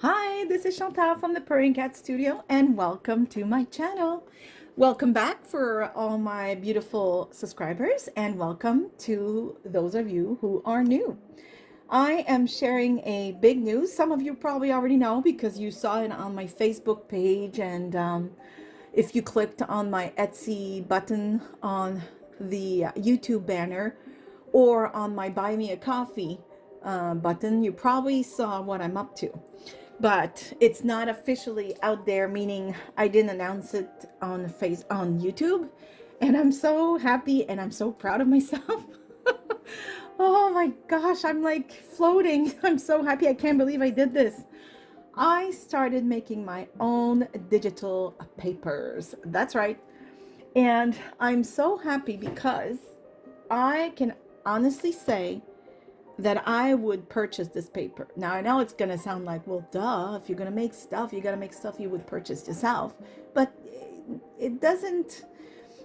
Hi, this is Chantal from ThePurringCatStudio, and welcome to my channel. Welcome back for all my beautiful subscribers, and welcome to those of you who are new. I am sharing a big news. Some of you probably already know because you saw it on my Facebook page, and if you clicked on my Etsy button on the YouTube banner or on my Buy Me a Coffee button, you probably saw what I'm up to. But it's not officially out there, meaning I didn't announce it on YouTube, and I'm so happy and I'm so proud of myself. Oh my gosh, I'm like floating. I'm so happy. I can't believe I did this. I started making my own digital papers. That's right. And I'm so happy because I can honestly say that I would purchase this paper. Now, I know it's going to sound like, well, duh, if you're going to make stuff, you got to make stuff you would purchase yourself. But it doesn't.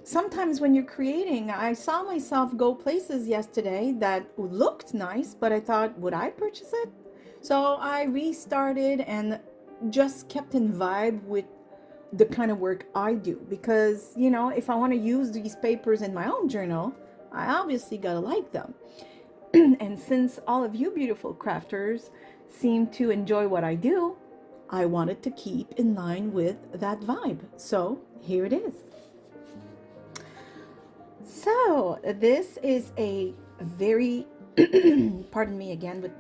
Sometimes when you're creating, I saw myself go places yesterday that looked nice, but I thought, would I purchase it? So I restarted and just kept in vibe with the kind of work I do. Because, you know, if I want to use these papers in my own journal, I obviously got to like them. And since all of you beautiful crafters seem to enjoy what I do, I wanted to keep in line with that vibe. So here it is. So this is a very, pardon me again with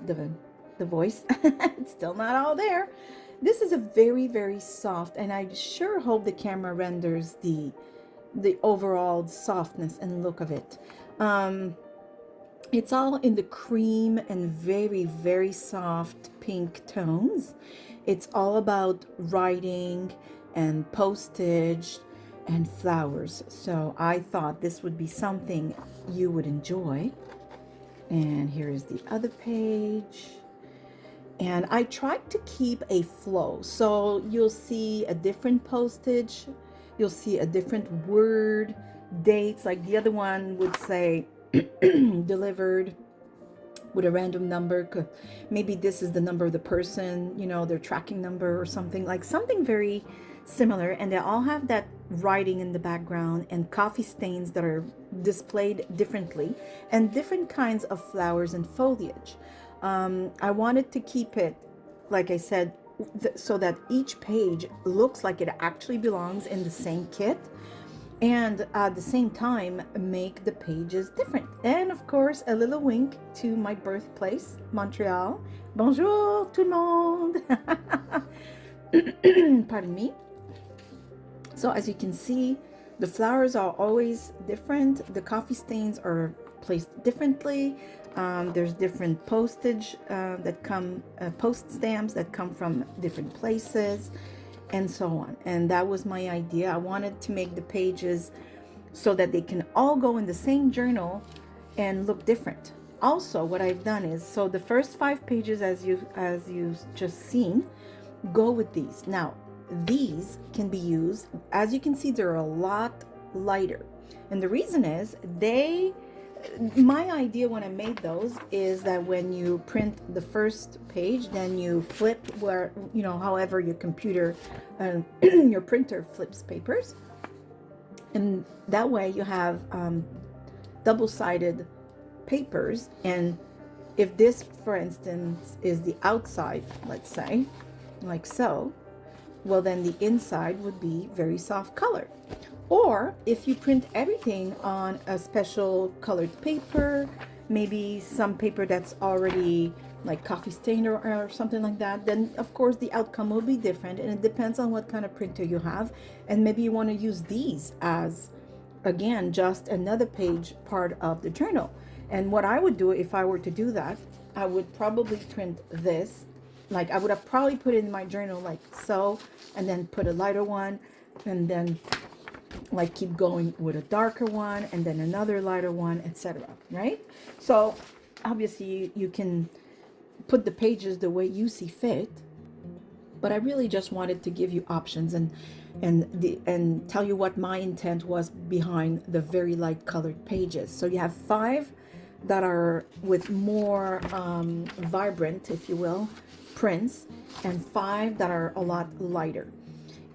the voice, it's still not all there. This is a very, very soft, and I sure hope the camera renders the overall softness and look of it. It's all in the cream and very, very soft pink tones. It's all about writing and postage and flowers. So I thought this would be something you would enjoy. And here is the other page. And I tried to keep a flow. So you'll see a different postage. You'll see a different word, dates. Like the other one would say delivered with a random number. Maybe this is the number of the person, you know, their tracking number or something, like something very similar. And they all have that writing in the background and coffee stains that are displayed differently, and different kinds of flowers and foliage. I wanted to keep it, like I said, so that each page looks like it actually belongs in the same kit, and at the same time make the pages different. And of course, a little wink to my birthplace, Montreal. Bonjour tout le monde. Pardon me. So as you can see, the flowers are always different. The coffee stains are placed differently. There's different postage that come, post stamps that come from different places, and so on. And that was my idea. I wanted to make the pages so that they can all go in the same journal and look different. Also, what I've done is, so the first 5 pages, as you just seen, go with these. Now, these can be used, as you can see, they're a lot lighter. And the reason is my idea when I made those is that when you print the first page, then you flip where, you know, however your computer, your printer flips papers. And that way you have double-sided papers. And if this, for instance, is the outside, let's say, like so, well, then the inside would be very soft color. Or if you print everything on a special colored paper, maybe some paper that's already like coffee stain or something like that, then of course the outcome will be different, and it depends on what kind of printer you have. And maybe you want to use these as, again, just another page part of the journal. And what I would do if I were to do that, I would probably print this, like I would have probably put it in my journal like so, and then put a lighter one, and then like keep going with a darker one, and then another lighter one, etc. Right? So obviously you can put the pages the way you see fit, but I really just wanted to give you options and tell you what my intent was behind the very light colored pages. So you have 5 that are with more vibrant, if you will, prints, and 5 that are a lot lighter.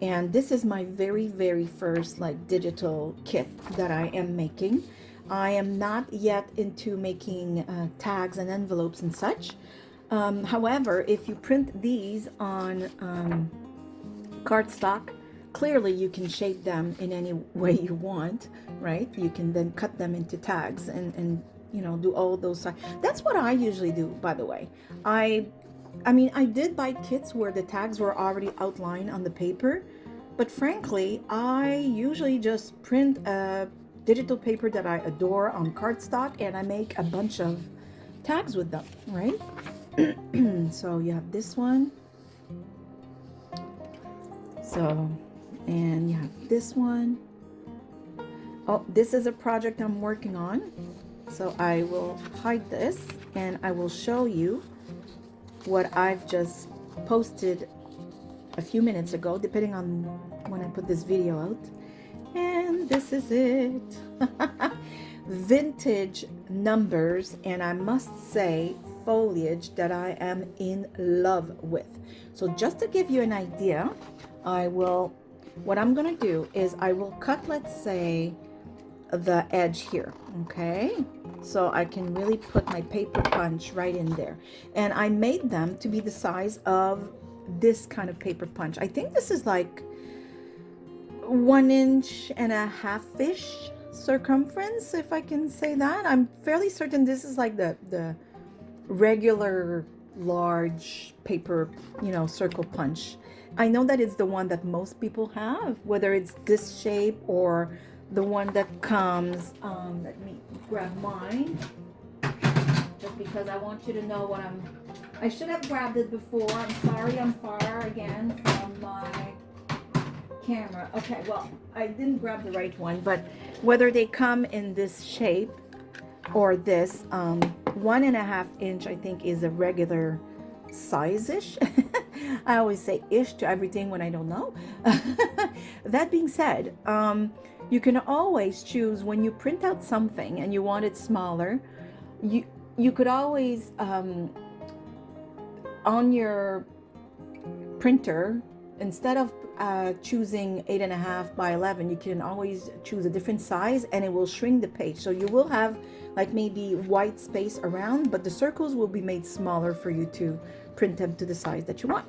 And this is my very first like digital kit that I am making. I am not yet into making tags and envelopes and such. However, if you print these on cardstock, clearly you can shape them in any way you want, right? You can then cut them into tags and you know, do all those. That's what I usually do, by the way. I mean, I did buy kits where the tags were already outlined on the paper, but frankly, I usually just print a digital paper that I adore on cardstock, and I make a bunch of tags with them, right? So you have this one. So, and you have this one. Oh, this is a project I'm working on. So I will hide this and I will show you what I've just posted a few minutes ago, depending on when I put this video out. And this is it. Vintage numbers, and I must say foliage that I am in love with. So just to give you an idea, what I'm gonna do is I will cut, let's say, the edge here, okay? So I can really put my paper punch right in there. And I made them to be the size of this kind of paper punch. I think this is like 1.5 inch circumference, if I can say that. I'm fairly certain this is like the regular large paper, you know, circle punch. I know that it's the one that most people have, whether it's this shape or the one that comes, let me grab mine, just because I want you to know what I should have grabbed it before. I'm sorry, I'm far again from my camera. Okay, well, I didn't grab the right one, but whether they come in this shape or this, 1.5 inch, I think, is a regular size-ish. I always say ish to everything when I don't know. That being said, you can always choose when you print out something and you want it smaller. You could always on your printer, instead of choosing 8.5 by 11, you can always choose a different size and it will shrink the page. So you will have like maybe white space around, but the circles will be made smaller for you to print them to the size that you want.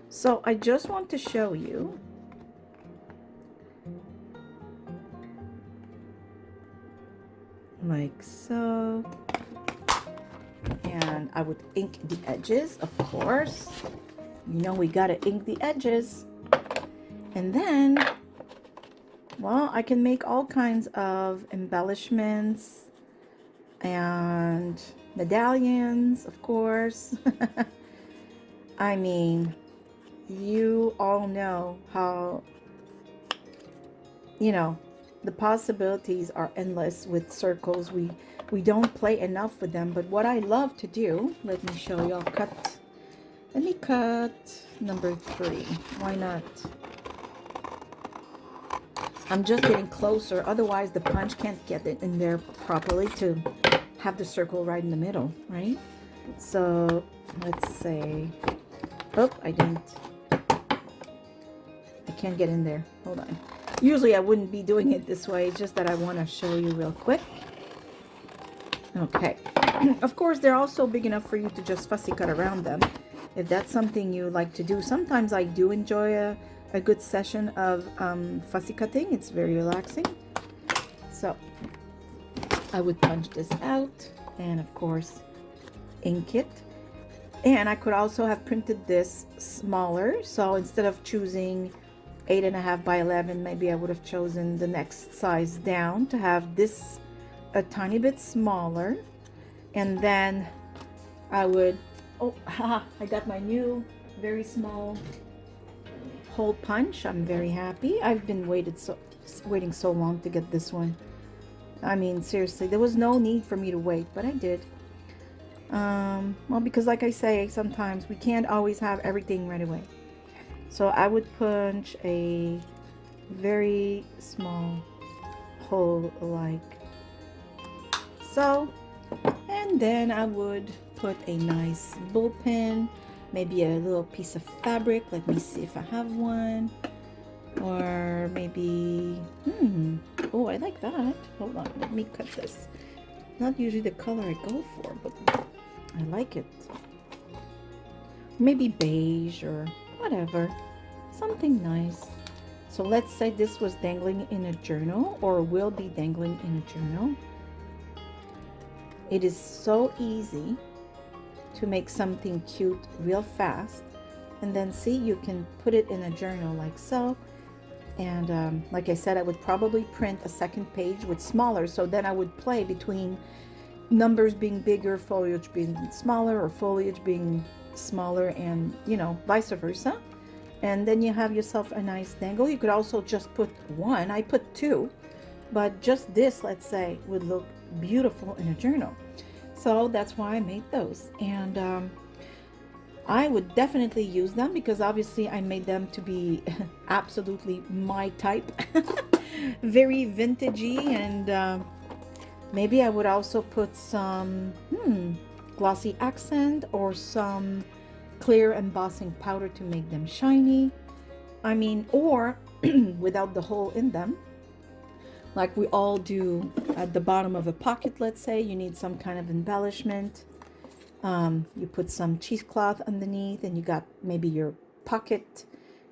So I just want to show you. Like so. And I would ink the edges, of course. You know, we gotta ink the edges. And then, well, I can make all kinds of embellishments and medallions, of course. I mean, you all know how, you know, the possibilities are endless with circles. We don't play enough with them, but what I love to do, let me show you. Let me cut number 3. Why not? I'm just getting closer, otherwise the punch can't get it in there properly to have the circle right in the middle, right? So let's say, oh, I can't get in there. Hold on. Usually I wouldn't be doing it this way, it's just that I want to show you real quick. Okay. Of course, they're also big enough for you to just fussy cut around them, if that's something you like to do. Sometimes I do enjoy a good session of fussy cutting. It's very relaxing. So I would punch this out and of course ink it. And I could also have printed this smaller. So instead of choosing 8.5 by 11, maybe I would have chosen the next size down to have this a tiny bit smaller. And then I would, oh, haha, I got my new very small hole punch. I'm very happy. I've been waiting so long to get this one. I mean, seriously, there was no need for me to wait, but I did. Well, because like I say, sometimes we can't always have everything right away. So I would punch a very small hole like so, And then I would put a nice bullpen, maybe a little piece of fabric. Let me see if I have one. Or maybe, oh, I like that. Hold on, let me cut this. Not usually the color I go for, but I like it. Maybe beige or whatever. Something nice. So let's say this was dangling in a journal or will be dangling in a journal. It is so easy to make something cute real fast. And then see, you can put it in a journal like so. And like I said, I would probably print a second page with smaller, so then I would play between numbers being bigger, foliage being smaller, or foliage being smaller, and you know, vice versa. And then you have yourself a nice dangle. You could also just put one. I put two, but just this, let's say, would look beautiful in a journal. So that's why I made those. And I would definitely use them because obviously I made them to be absolutely my type. Very vintagey, and maybe I would also put some glossy accent or some clear embossing powder to make them shiny. I mean, or without the hole in them, like we all do at the bottom of a pocket, let's say, you need some kind of embellishment. You put some cheesecloth underneath and you got maybe your pocket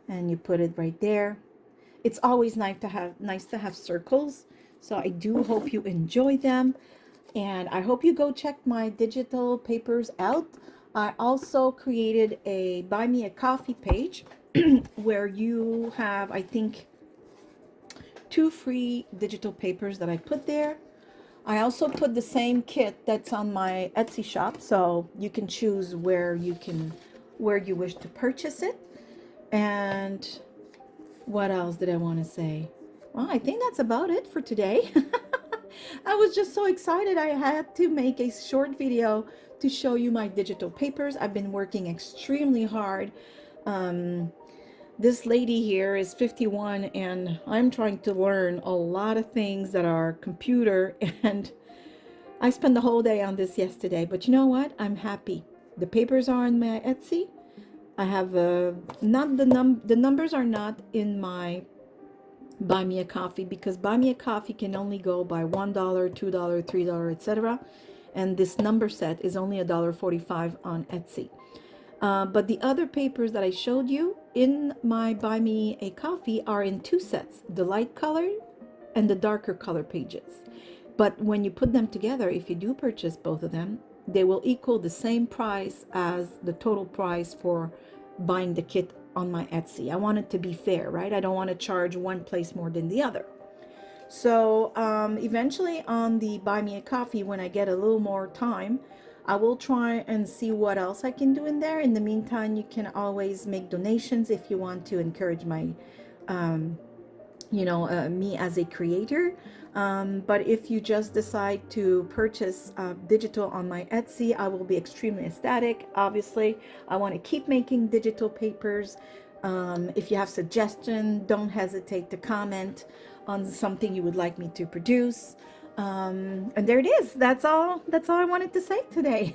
and you put it right there. It's always nice to have circles. So I do hope you enjoy them. And I hope you go check my digital papers out. I also created a Buy Me a Coffee page where you have, I think, 2 free digital papers that I put there. I also put the same kit that's on my Etsy shop, so you can choose where you wish to purchase it. And what else did I want to say? Well, I think that's about it for today. I was just so excited I had to make a short video to show you my digital papers. I've been working extremely hard. This lady here is 51 and I'm trying to learn a lot of things that are computer, and I spent the whole day on this yesterday, but you know what? I'm happy. The papers are on my Etsy. I have not the numbers are not in my Buy Me a Coffee because Buy Me a Coffee can only go by $1, $2, $3, etc. And this number set is only $1.45 on Etsy. But the other papers that I showed you in my Buy Me a Coffee are in 2 sets, the light color and the darker color pages. But when you put them together, if you do purchase both of them, they will equal the same price as the total price for buying the kit on my Etsy. I want it to be fair, right? I don't want to charge one place more than the other. So eventually on the Buy Me a Coffee, when I get a little more time, I will try and see what else I can do in there. In the meantime, you can always make donations if you want to encourage my, me as a creator. But if you just decide to purchase digital on my Etsy, I will be extremely ecstatic. Obviously, I want to keep making digital papers. If you have suggestions, don't hesitate to comment on something you would like me to produce. And there it is. That's all I wanted to say today.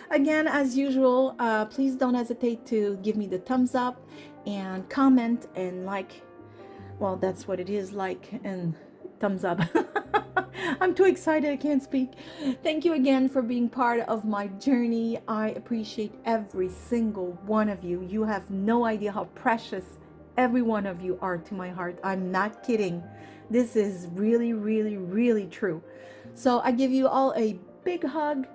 Again, as usual, please don't hesitate to give me the thumbs up and comment and like. Well, that's what it is, like and thumbs up. I'm too excited, I can't speak. Thank you again for being part of my journey. I appreciate every single one of you. You have no idea how precious every one of you are to my heart. I'm not kidding. This is really, really, really true. So I give you all a big hug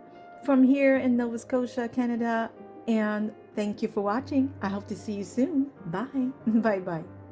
from here in Nova Scotia, Canada, and thank you for watching. I hope to see you soon. Bye. Bye-bye.